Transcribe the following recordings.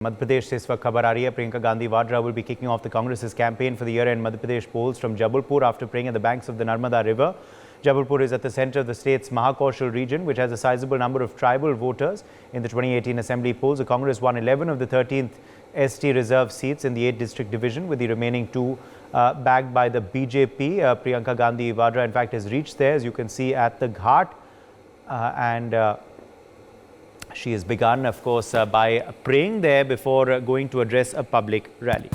Madhya Pradesh से इस वक्त खबर आ रही है Priyanka Gandhi Vadra will be kicking off the Congress's campaign for the year-end Madhya Pradesh polls from Jabalpur after praying at the banks of the Narmada River. Jabalpur is at the center of the state's Mahakaushal region, which has a sizable number of tribal voters. In the 2018 Assembly polls, the Congress won 11 of the 13th ST reserve seats in the 8th district division, with the remaining 2 backed by the BJP. Priyanka Gandhi Vadra, in fact, has reached there, as you can see, at the Ghat, she has begun, of course, by praying there before going to address a public rally.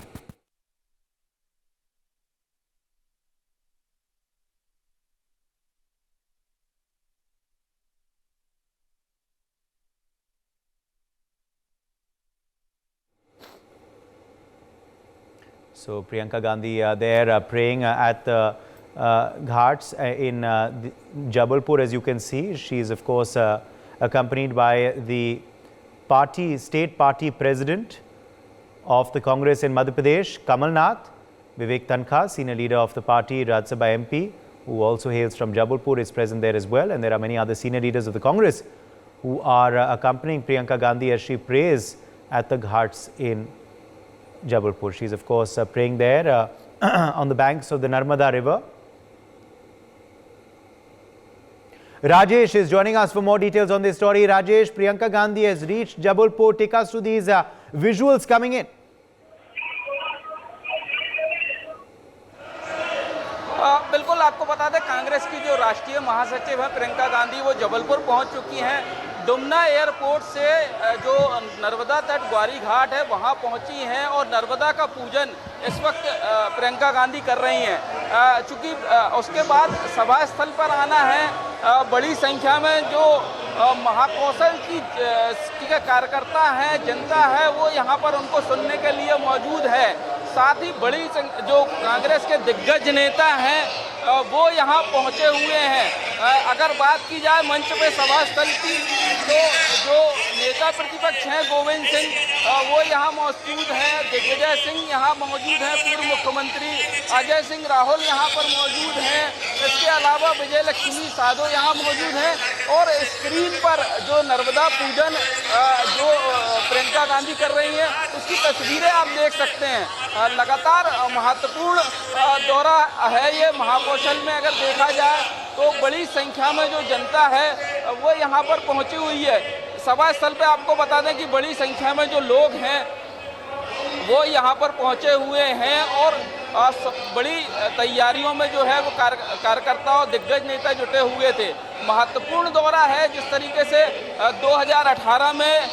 So Priyanka Gandhi there praying at the Ghats in Jabalpur, as you can see. She is, of course, accompanied by the state party president of the Congress in Madhya Pradesh, Kamal Nath. Vivek Tankha, senior leader of the party, Rajya Sabha MP, who also hails from Jabalpur, is present there as well. And there are many other senior leaders of the Congress who are accompanying Priyanka Gandhi as she prays at the Ghats in Jabalpur. She is, of course, praying there on the banks of the Narmada River. Rajesh is joining us for more details on this story. Rajesh, Priyanka Gandhi has reached Jabalpur. Take us to these visuals coming in. बिल्कुल आपको बता दें, कांग्रेस की जो राष्ट्रीय महासचिव है प्रियंका गांधी, वो जबलपुर पहुंच चुकी हैं। डुमना एयरपोर्ट से जो नर्मदा तट ग्वारी घाट है वहां पहुंची हैं और नर्मदा का पूजन इस वक्त प्रियंका गांधी कर रही हैं। चूंकि उसके बाद सभा स्थल पर आना है, बड़ी संख्या में जो महाकौशल की कार्यकर्ता हैं, जनता है, वो यहाँ पर उनको सुनने के लिए मौजूद है। साथ ही बड़ी जो कांग्रेस के दिग्गज नेता हैं वो यहाँ पहुँचे हुए हैं। अगर बात की जाए मंच पे सभा स्थल की, तो जो नेता प्रतिपक्ष हैं गोविंद सिंह वो यहाँ मौजूद हैं, दिग्विजय सिंह यहाँ मौजूद हैं, पूर्व मुख्यमंत्री अजय सिंह राहुल यहाँ पर मौजूद हैं। इसके अलावा विजय लक्ष्मी साधो यहाँ मौजूद हैं और स्क्रीन पर जो नर्मदा पूजन जो प्रियंका गांधी कर रही हैं उसकी तस्वीरें आप देख सकते हैं। लगातार महत्वपूर्ण दौरा है ये। महाकौशल में अगर देखा जाए तो बड़ी संख्या में जो जनता है वो यहाँ पर पहुँची हुई है। सभा स्थल पे आपको बता दें कि बड़ी संख्या में जो लोग हैं वो यहाँ पर पहुँचे हुए हैं और बड़ी तैयारियों में जो है वो कार्यकर्ता और दिग्गज नेता जुटे हुए थे। महत्वपूर्ण दौरा है। जिस तरीके से 2018 में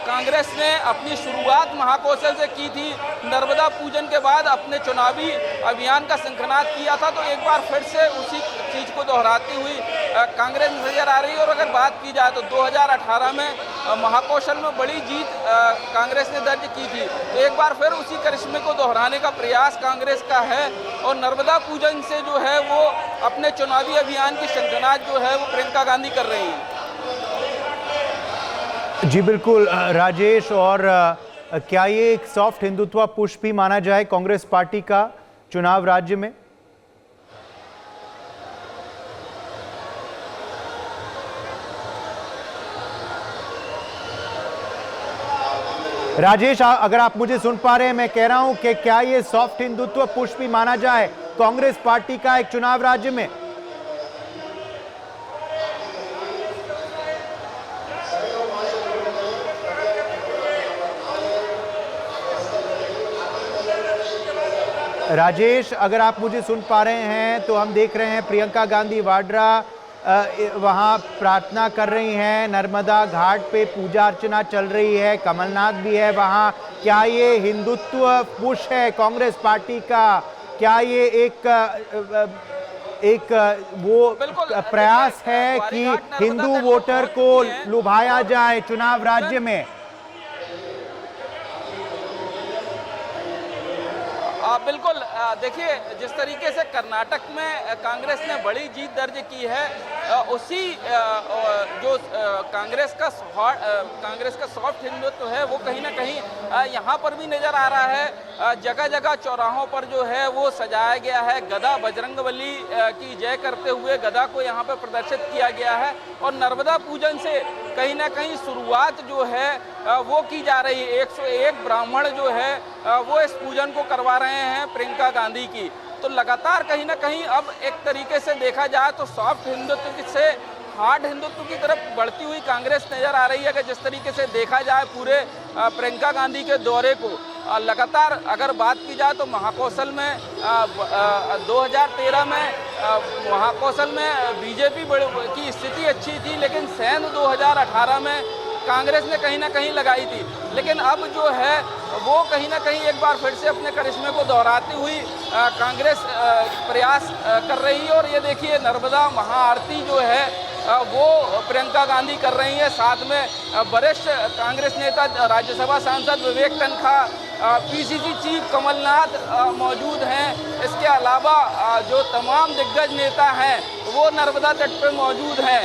कांग्रेस ने अपनी शुरुआत महाकौशल से की थी, नर्मदा पूजन के बाद अपने चुनावी अभियान का शंखनाद किया था, तो एक बार फिर से उसी चीज़ को दोहराती हुई कांग्रेस नजर आ रही है। और अगर बात की जाए तो 2018 में महाकौशल में बड़ी जीत कांग्रेस ने दर्ज की थी, तो एक बार फिर उसी करिश्मे को दोहराने का प्रयास कांग्रेस का है और नर्मदा पूजन से जो है वो अपने चुनावी अभियान की शंखनाद जो है वो प्रियंका गांधी कर रही हैं। जी बिल्कुल राजेश, और क्या ये एक सॉफ्ट हिंदुत्व पुश भी माना जाए कांग्रेस पार्टी का चुनाव राज्य में? राजेश, अगर आप मुझे सुन पा रहे हैं, मैं कह रहा हूं कि क्या ये सॉफ्ट हिंदुत्व पुश भी माना जाए कांग्रेस पार्टी का एक चुनाव राज्य में? राजेश, अगर आप मुझे सुन पा रहे हैं तो हम देख रहे हैं प्रियंका गांधी वाड्रा वहां प्रार्थना कर रही हैं, नर्मदा घाट पे पूजा अर्चना चल रही है, कमलनाथ भी है वहां। क्या ये हिंदुत्व पुश है कांग्रेस पार्टी का? क्या ये एक वो प्रयास है कि हिंदू वोटर को लुभाया जाए चुनाव राज्य में? बिल्कुल, देखिए जिस तरीके से कर्नाटक में कांग्रेस ने बड़ी जीत दर्ज की है, उसी जो कांग्रेस का सॉफ्ट हिंदुत्व है वो कहीं ना कहीं यहाँ पर भी नज़र आ रहा है। जगह जगह चौराहों पर जो है वो सजाया गया है, गदा बजरंगबली की जय करते हुए गदा को यहाँ पर प्रदर्शित किया गया है और नर्मदा पूजन से कहीं ना कहीं शुरुआत जो है वो की जा रही है। 101 ब्राह्मण जो है वो इस पूजन को करवा रहे हैं प्रियंका गांधी की। तो लगातार कहीं ना कहीं अब एक तरीके से देखा जाए तो सॉफ्ट हिंदुत्व से हार्ड हिंदुत्व की तरफ बढ़ती हुई कांग्रेस नजर आ रही है कि जिस तरीके से देखा जाए पूरे प्रियंका गांधी के दौरे को लगातार अगर बात की जाए तो महाकौशल में 2013 में महाकौशल में बीजेपी की स्थिति अच्छी थी, लेकिन सेंध 2018 में कांग्रेस ने कहीं ना कहीं लगाई थी। लेकिन अब जो है वो कहीं ना कहीं एक बार फिर से अपने करिश्मे को दोहराती हुई कांग्रेस प्रयास कर रही है। और ये देखिए नर्मदा महाआरती जो है वो प्रियंका गांधी कर रही है। साथ में वरिष्ठ कांग्रेस नेता राज्यसभा सांसद विवेक तनखा, पीसीसी चीफ कमलनाथ मौजूद हैं। इसके अलावा जो तमाम दिग्गज नेता हैं वो नर्मदा तट पर मौजूद हैं।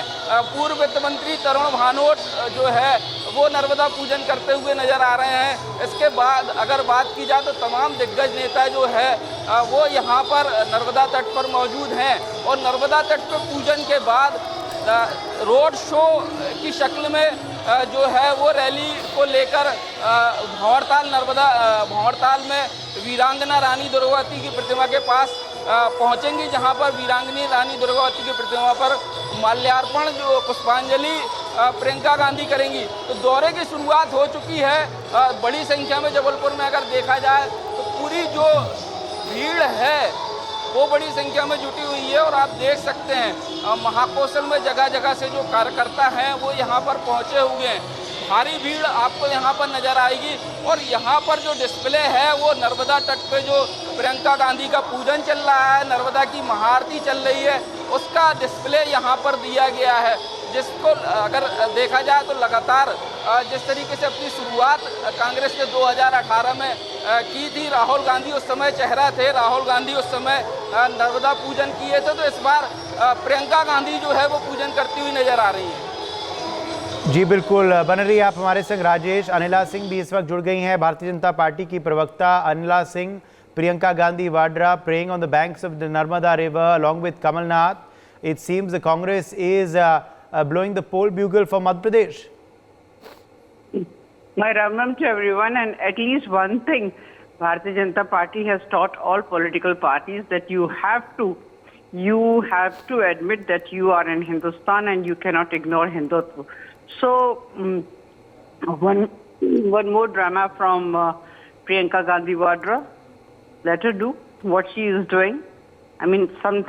पूर्व वित्त मंत्री तरुण भानोट जो है वो नर्मदा पूजन करते हुए नजर आ रहे हैं। इसके बाद अगर बात की जाए तो तमाम दिग्गज नेता जो है वो यहाँ पर नर्मदा तट पर मौजूद हैं। और नर्मदा तट पर पूजन के बाद रोड शो की शक्ल में जो है वो रैली को लेकर भंवरताल में वीरांगना रानी दुर्गावती की प्रतिमा के पास पहुंचेंगी, जहां पर वीरांगनी रानी दुर्गावती की प्रतिमा पर माल्यार्पण जो पुष्पांजलि प्रियंका गांधी करेंगी। तो दौरे की शुरुआत हो चुकी है। बड़ी संख्या में जबलपुर में अगर देखा जाए तो पूरी जो भीड़ है वो बड़ी संख्या में जुटी हुई है। और आप देख सकते हैं महाकौशल में जगह जगह से जो कार्यकर्ता हैं वो यहाँ पर पहुँचे हुए हैं। भारी भीड़ आपको यहाँ पर नज़र आएगी। और यहाँ पर जो डिस्प्ले है वो नर्मदा तट पे जो प्रियंका गांधी का पूजन चल रहा है, नर्मदा की महाआरती चल रही है, उसका डिस्प्ले यहाँ पर दिया गया है। जिसको अगर देखा जाए तो लगातार जिस तरीके से अपनी शुरुआत कांग्रेस ने 2018 में की थी, राहुल गांधी उस समय चेहरा थे, राहुल गांधी उस समय नर्मदा पूजन किए थे। तो इस बार प्रियंका गांधी जो है वो पूजन करती हुई नजर आ रही है। जी बिल्कुल, बन रही आप हमारे संग राजेश। अनिला सिंह भी इस वक्त जुड़ गई हैं, भारतीय जनता पार्टी की प्रवक्ता Anila Singh. Priyanka Gandhi Vadra praying on the banks of the Narmada river along with Kamal Nath. It seems the Congress is blowing the poll bugle for Madhya Pradesh. My Ram to everyone, and at least one thing Bharatiya Janata Party has taught all political parties, that you have to admit that you are in Hindustan and you cannot ignore Hindutva. So one more drama from Priyanka Gandhi Vadra. Let her do what she is doing. I mean, certain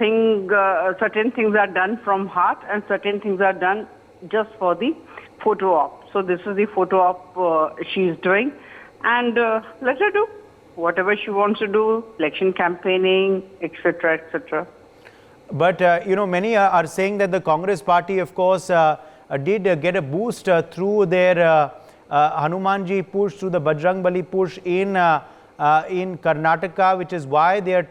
things are done from heart and certain things are done just for the photo op. So this is the photo op she is doing, and let her do whatever she wants to do, election campaigning, etc., etc. But, many are saying that the Congress party, of course, did get a boost through their Hanumanji push, through the Bajrangbali push in Karnataka, which is why they are,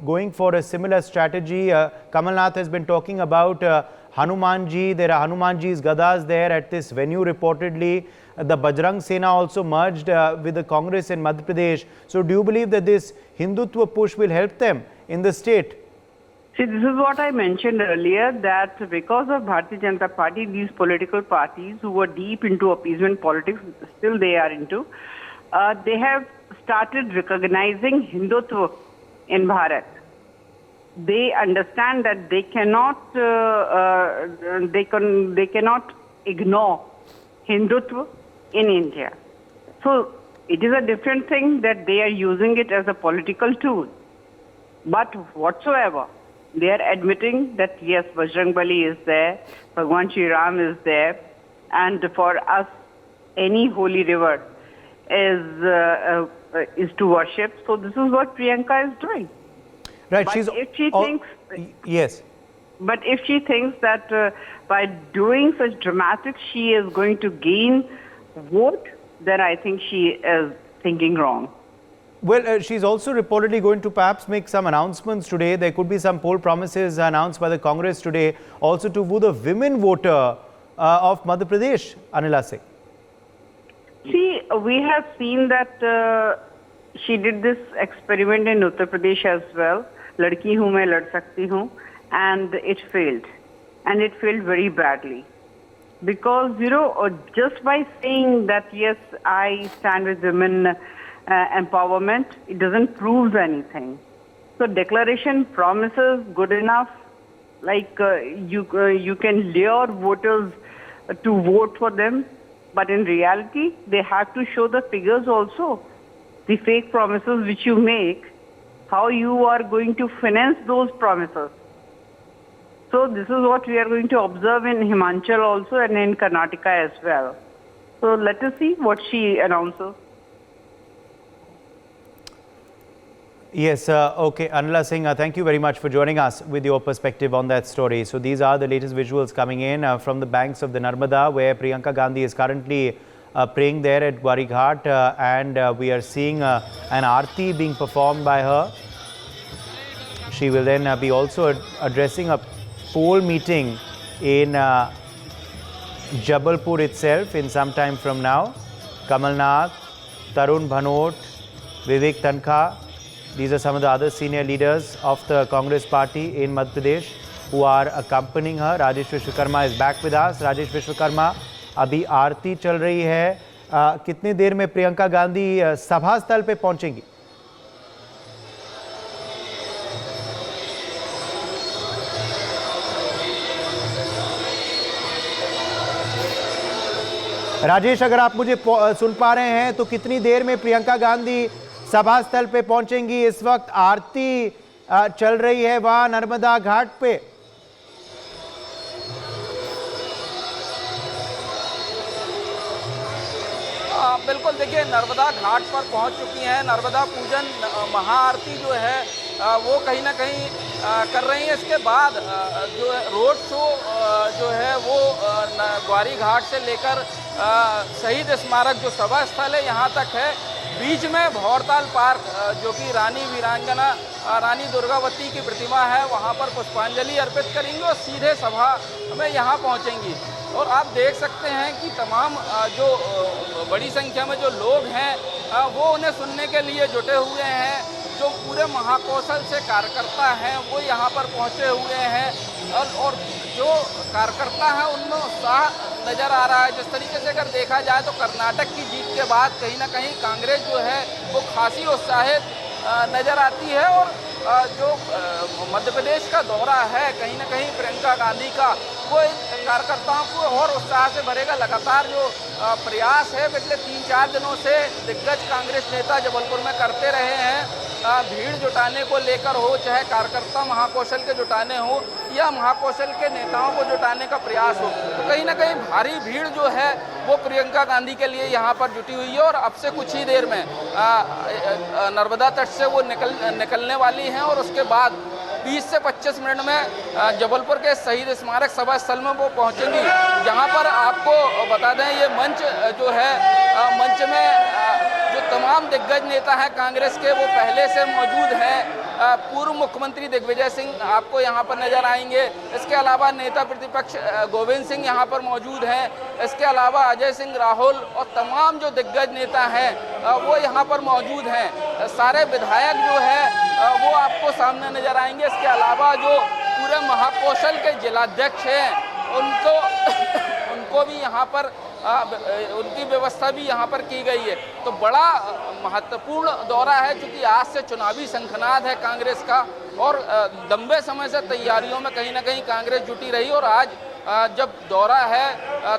going for a similar strategy. Kamal Nath has been talking about Hanumanji. There are Hanumanji's Gadas there at this venue reportedly. The Bajrang Sena also merged with the Congress in Madhya Pradesh. So do you believe that this Hindutva push will help them in the state? See, this is what I mentioned earlier, that because of Bharatiya Janata Party, these political parties who were deep into appeasement politics, still they are into, they have started recognizing Hindutva in Bharat. They understand that they cannot ignore Hindutva in India. So it is a different thing that they are using it as a political tool. But whatsoever, they are admitting that yes, Bajrangbali is there, Bhagwan Shri Ram is there, and for us, any holy river is to worship. So this is what Priyanka is doing. Right. But if she thinks, yes. But if she thinks that by doing such dramatics she is going to gain vote, then I think she is thinking wrong. Well, she's also reportedly going to perhaps make some announcements today. There could be some poll promises announced by the Congress today, also to woo the women voter of Madhya Pradesh, Anila Singh. See, we have seen that she did this experiment in Uttar Pradesh as well. Ladki hu main lad sakti hu, and it failed. And it failed very badly. Because, just by saying that, yes, I stand with women empowerment, it doesn't prove anything. So declaration promises good enough, like you can lure voters to vote for them, but in reality, they have to show the figures also, the fake promises which you make, how you are going to finance those promises. So this is what we are going to observe in Himachal also and in Karnataka as well. So let us see what she announces. Yes, okay. Anila Singh, thank you very much for joining us with your perspective on that story. So these are the latest visuals coming in from the banks of the Narmada, where Priyanka Gandhi is currently praying there at Gwari Ghat, and we are seeing an aarti being performed by her. She will then be also addressing a poll meeting in Jabalpur itself in some time from now. Kamal Nath, Tarun Bhanot, Vivek Tankha, these are some of the other senior leaders of the Congress party in Madhya Pradesh who are accompanying her. Rajesh Vishwakarma is back with us. Rajesh Vishwakarma, अभी आरती चल रही है, कितनी देर में प्रियंका गांधी सभा स्थल पे पहुंचेंगी? राजेश, अगर आप मुझे सुन पा रहे हैं तो कितनी देर में प्रियंका गांधी सभा स्थल पे पहुंचेंगी? इस वक्त आरती चल रही है वहां नर्मदा घाट पे। बिल्कुल, देखिए नर्मदा घाट पर पहुंच चुकी हैं। नर्मदा पूजन महाआरती जो है वो कहीं ना कहीं कर रही हैं। इसके बाद जो है रोड शो जो है वो ग्वारी घाट से लेकर शहीद स्मारक जो सभा स्थल है यहाँ तक है। बीच में भौरताल पार्क जो कि रानी वीरांगना रानी दुर्गावती की प्रतिमा है, वहाँ पर पुष्पांजलि अर्पित करेंगी और सीधे सभा में यहाँ पहुँचेंगी। और आप देख सकते हैं कि तमाम जो बड़ी संख्या में जो लोग हैं वो उन्हें सुनने के लिए जुटे हुए हैं। जो पूरे महाकौशल से कार्यकर्ता हैं वो यहाँ पर पहुँचे हुए हैं और जो कार्यकर्ता हैं उनमें उत्साह नज़र आ रहा है। जिस तरीके से अगर देखा जाए तो कर्नाटक की जीत के बाद कहीं ना कहीं कांग्रेस जो है वो खासी उत्साहित नज़र आती है। और जो मध्य प्रदेश का दौरा है कहीं ना कहीं प्रियंका गांधी का, वो कार्यकर्ताओं को और उत्साह से भरेगा। लगातार जो प्रयास है पिछले 3-4 दिनों से दिग्गज कांग्रेस नेता जबलपुर में करते रहे हैं, भीड़ जुटाने को लेकर हो, चाहे कार्यकर्ता महाकौशल के जुटाने हो या महाकौशल के नेताओं को जुटाने का प्रयास हो, तो कहीं ना कहीं भारी भीड़ जो है वो प्रियंका गांधी के लिए यहाँ पर जुटी हुई है। और अब से कुछ ही देर में नर्मदा तट से वो निकलने वाली हैं और उसके बाद 20 से 25 मिनट में जबलपुर के शहीद स्मारक सभा स्थल में वो पहुंचेंगी। जहां पर आपको बता दें ये मंच जो है मंच में जो तमाम दिग्गज नेता हैं कांग्रेस के वो पहले से मौजूद हैं। पूर्व मुख्यमंत्री दिग्विजय सिंह आपको यहाँ पर नजर आएंगे। इसके अलावा नेता प्रतिपक्ष गोविंद सिंह यहाँ पर मौजूद हैं। इसके अलावा अजय सिंह राहुल और तमाम जो दिग्गज नेता हैं वो यहाँ पर मौजूद हैं। सारे विधायक जो है वो आपको सामने नजर आएंगे। इसके अलावा जो पूरे महाकौशल के जिलाध्यक्ष हैं उनको भी यहाँ पर उनकी व्यवस्था भी यहाँ पर की गई है। तो बड़ा महत्वपूर्ण दौरा है क्योंकि आज से चुनावी शंखनाद है कांग्रेस का और लंबे समय से तैयारियों में कहीं ना कहीं कांग्रेस जुटी रही। और आज जब दौरा है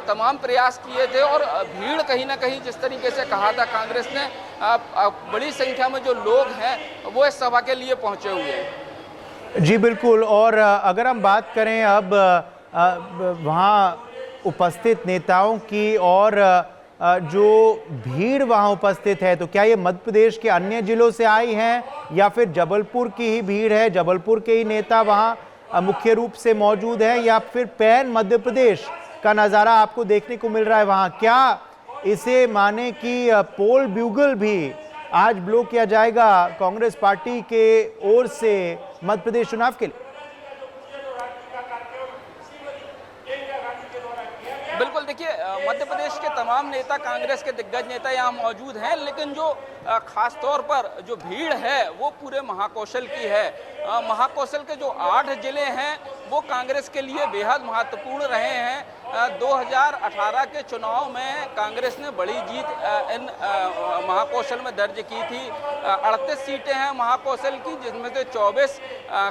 तमाम प्रयास किए थे और भीड़ कहीं ना कहीं जिस तरीके से कहा था कांग्रेस ने, बड़ी संख्या में जो लोग हैं वो इस सभा के लिए पहुँचे हुए हैं। जी बिल्कुल। और अगर हम बात करें अब वहाँ उपस्थित नेताओं की और जो भीड़ वहाँ उपस्थित है, तो क्या ये मध्य प्रदेश के अन्य जिलों से आई हैं या फिर जबलपुर की ही भीड़ है, जबलपुर के ही नेता वहाँ मुख्य रूप से मौजूद हैं, या फिर पैन मध्य प्रदेश का नज़ारा आपको देखने को मिल रहा है वहाँ? क्या इसे माने कि पोल ब्यूगल भी आज ब्लो किया जाएगा कांग्रेस पार्टी के ओर से मध्य प्रदेश चुनाव के लिए? बिल्कुल, देखिए मध्य प्रदेश के तमाम नेता, कांग्रेस के दिग्गज नेता यहाँ मौजूद हैं, लेकिन जो खास तौर पर जो भीड़ है वो पूरे महाकौशल की है। महाकौशल के जो 8 जिले हैं वो कांग्रेस के लिए बेहद महत्वपूर्ण रहे हैं। 2018 के चुनाव में कांग्रेस ने बड़ी जीत इन महाकौशल में दर्ज की थी। 38 सीटें हैं महाकौशल की, जिसमें से 24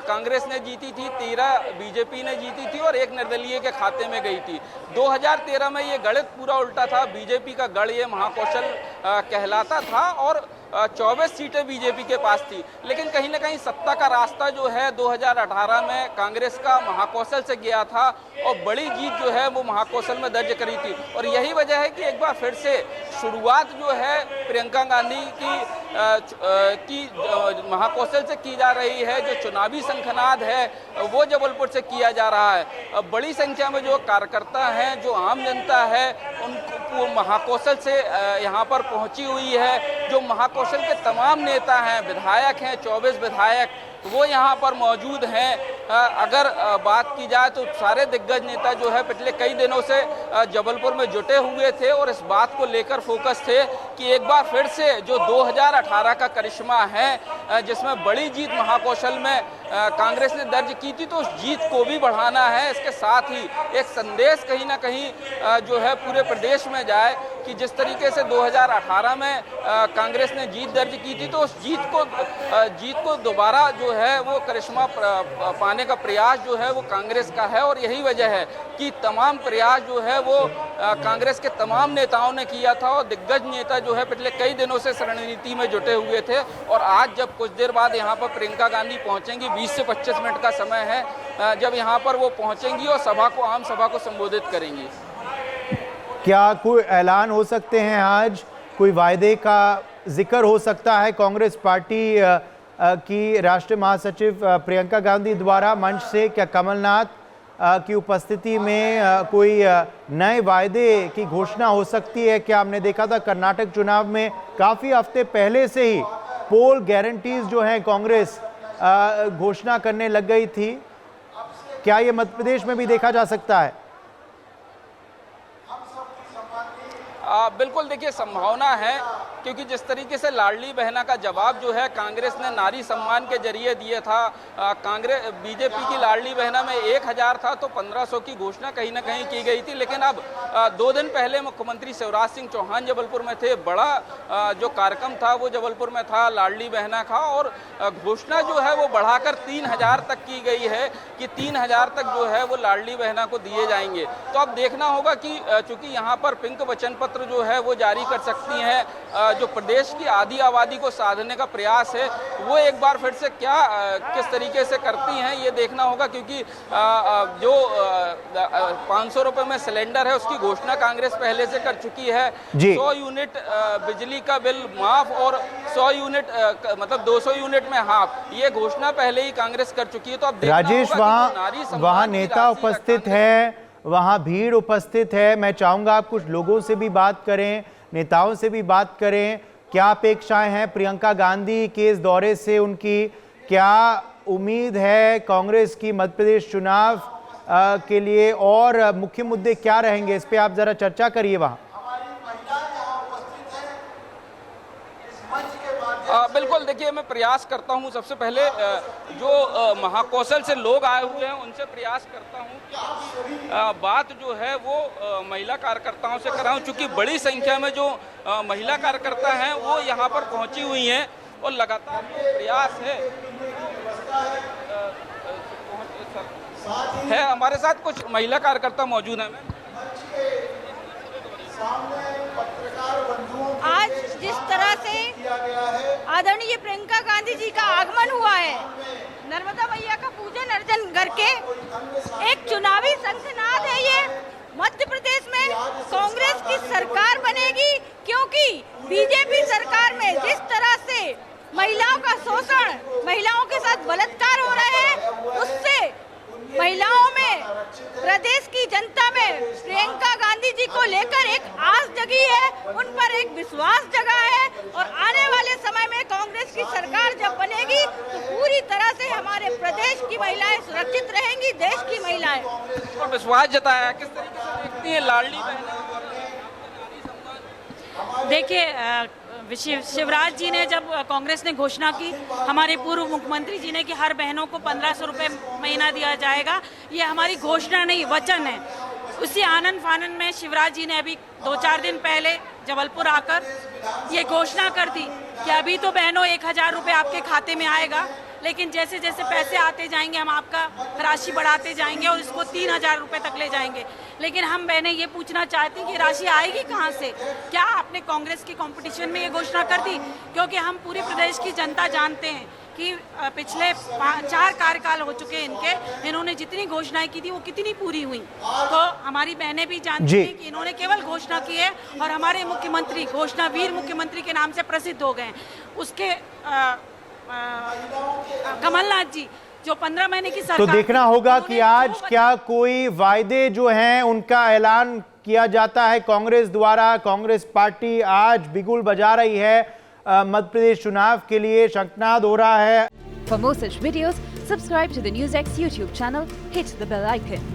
कांग्रेस ने जीती थी, 13 बीजेपी ने जीती थी और 1 निर्दलीय के खाते में गई थी। 2013 में ये गणित पूरा उल्टा था, बीजेपी का गढ़ ये महाकौशल कहलाता था और 24 सीटें बीजेपी के पास थी। लेकिन कहीं ना कहीं सत्ता का रास्ता जो है 2018 में कांग्रेस का महाकौशल से गया था और बड़ी जीत जो है वो महाकौशल में दर्ज करी थी। और यही वजह है कि एक बार फिर से शुरुआत जो है प्रियंका गांधी की महाकौशल से की जा रही है। जो चुनावी शंखनाद है वो जबलपुर से किया जा रहा है। बड़ी संख्या में जो कार्यकर्ता हैं, जो आम जनता है, उनको महाकौशल से यहाँ पर पहुँची हुई है। जो महाकौशल के तमाम नेता हैं, विधायक हैं, 24 विधायक वो यहाँ पर मौजूद हैं। अगर बात की जाए तो सारे दिग्गज नेता जो है पिछले कई दिनों से जबलपुर में जुटे हुए थे और इस बात को लेकर फोकस थे कि एक बार फिर से जो 2018 का करिश्मा है, जिसमें बड़ी जीत महाकौशल में कांग्रेस ने दर्ज की थी, तो उस जीत को भी बढ़ाना है। इसके साथ ही एक संदेश कहीं ना कहीं जो है पूरे प्रदेश में जाए कि जिस तरीके से 2018 में कांग्रेस ने जीत दर्ज की थी, तो उस जीत को दोबारा जो है वो करिश्मा पाने का प्रयास जो है वो कांग्रेस का है। और यही वजह है कि तमाम प्रयास जो है वो कांग्रेस के तमाम नेताओं ने किया था और दिग्गज नेता जो है पिछले कई दिनों से रणनीति में जुटे हुए थे। और आज जब कुछ देर बाद यहाँ पर प्रियंका गांधी पहुँचेंगी, 20 से 25 मिनट का समय है जब यहाँ पर वो पहुँचेंगी और आम सभा को संबोधित करेंगी। क्या कोई ऐलान हो सकते हैं आज, कोई वायदे का जिक्र हो सकता है कांग्रेस पार्टी की राष्ट्रीय महासचिव प्रियंका गांधी द्वारा मंच से? क्या कमलनाथ की उपस्थिति में कोई नए वायदे की घोषणा हो सकती है? क्या हमने देखा था कर्नाटक चुनाव में काफ़ी हफ्ते पहले से ही पोल गारंटीज जो हैं कांग्रेस घोषणा करने लग गई थी। क्या ये मध्य प्रदेश में भी देखा जा सकता है? बिल्कुल, देखिए संभावना है, क्योंकि जिस तरीके से लाडली बहना का जवाब जो है कांग्रेस ने नारी सम्मान के जरिए दिया था। कांग्रेस बीजेपी की लाडली बहना में 1000 था तो 1500 की घोषणा कहीं ना कहीं की गई थी। लेकिन अब 2 दिन पहले मुख्यमंत्री शिवराज सिंह चौहान जबलपुर में थे, बड़ा जो कार्यक्रम था वो जबलपुर में था लाडली बहना का, और घोषणा जो है वो बढ़ाकर 3000 तक की गई है कि 3000 तक जो है वो लाडली बहना को दिए जाएंगे। तो अब देखना होगा कि चूंकि यहाँ पर पिंक वचन पत्र जो है वो जारी कर सकती हैं, जो प्रदेश की आधी आबादी को साधने का प्रयास है वो एक बार फिर से किस तरीके से करती हैं ये देखना होगा। क्योंकि जो 500 रुपए में सिलेंडर है उसकी घोषणा कांग्रेस पहले से कर चुकी है। 100 यूनिट बिजली का बिल माफ और 100 यूनिट मतलब 200 यूनिट में हाफ, ये घोषणा पहले ही कांग्रेस कर चुकी है। तो अब राजेश, वहाँ नेता उपस्थित है, वहाँ भीड़ उपस्थित है। मैं चाहूँगा आप कुछ लोगों से भी बात करें, नेताओं से भी बात करें। क्या अपेक्षाएं हैं प्रियंका गांधी के इस दौरे से? उनकी क्या उम्मीद है कांग्रेस की मध्य प्रदेश चुनाव के लिए, और मुख्य मुद्दे क्या रहेंगे? इस पे आप जरा चर्चा करिए। वहाँ बिल्कुल, देखिए मैं प्रयास करता हूं, सबसे पहले जो महाकौशल से लोग आए हुए हैं उनसे प्रयास करता हूं कि बात जो है वो महिला कार्यकर्ताओं से कराऊं, चूंकि बड़ी संख्या में जो महिला कार्यकर्ता हैं वो यहां पर पहुंची हुई हैं और लगातार प्रयास है। हमारे साथ कुछ महिला कार्यकर्ता मौजूद हैं। आज जिस तरह से आदरणीय प्रियंका गांधी जी का आगमन हुआ है, नर्मदा मैया का पूजन अर्चन करके एक चुनावी शंखनाद है। ये मध्य प्रदेश में कांग्रेस की सरकार बनेगी, क्योंकि बीजेपी सरकार में जिस तरह से महिलाओं का शोषण, महिलाओं के साथ बलात्कार हो रहे हैं, उससे महिलाओं में, प्रदेश की जनता में प्रियंका गांधी जी को लेकर एक आस जगी है, उन पर एक विश्वास जगा है। और आने वाले समय में कांग्रेस की सरकार जब बनेगी तो पूरी तरह से हमारे प्रदेश की महिलाएं सुरक्षित रहेंगी, देश की महिलाएं। और विश्वास जताया, किस तरीके से देखती है लाडली बहना? देखिए, शिवराज जी ने जब कांग्रेस ने घोषणा की, हमारे पूर्व मुख्यमंत्री जी ने, कि हर बहनों को 1500 रुपये महीना दिया जाएगा, ये हमारी घोषणा नहीं वचन है। उसी आनंद फानन में शिवराज जी ने अभी 2-4 दिन पहले जबलपुर आकर ये घोषणा कर दी कि अभी तो बहनों 1000 रुपये आपके खाते में आएगा, लेकिन जैसे जैसे पैसे आते जाएंगे हम आपका राशि बढ़ाते जाएंगे और इसको 3000 रुपये तक ले जाएंगे। लेकिन हम बहनें ये पूछना चाहती हैं कि राशि आएगी कहाँ से? क्या आपने कांग्रेस की कंपटीशन में ये घोषणा कर दी? क्योंकि हम पूरे प्रदेश की जनता जानते हैं कि पिछले 4 कार्यकाल हो चुके हैं इनके, इन्होंने जितनी घोषणाएं की थी वो कितनी पूरी हुई। तो हमारी बहनें भी जानती हैं कि इन्होंने केवल घोषणा की है और हमारे मुख्यमंत्री घोषणावीर मुख्यमंत्री के नाम से प्रसिद्ध हो गए हैं। उसके कमलनाथ जी जो 15 महीने की सरकार, तो देखना होगा कि आज क्या कोई वायदे जो हैं उनका ऐलान किया जाता है कांग्रेस द्वारा। कांग्रेस पार्टी आज बिगुल बजा रही है, मध्य प्रदेश चुनाव के लिए शंखनाद हो रहा है। For more such videos, subscribe to the NewsX YouTube channel, hit the bell icon.